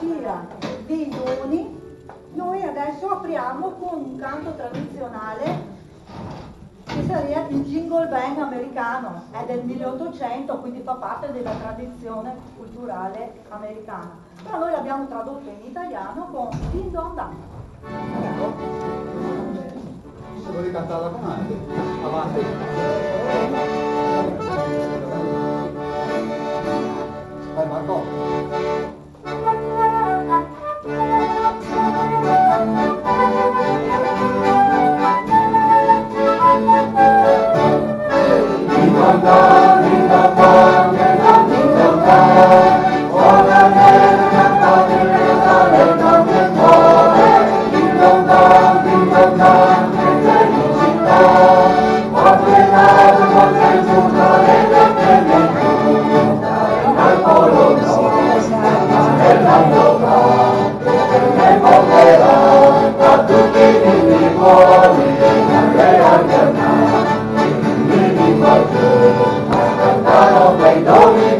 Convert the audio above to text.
Lucia dei doni, noi adesso apriamo con un canto tradizionale che sarebbe il Jingle Bell americano, è del 1800, quindi fa parte della tradizione culturale americana. Però noi l'abbiamo tradotto in italiano con Din Don Dan. Se vuoi cantarla con Andy, avanti. Vai Marco. Don't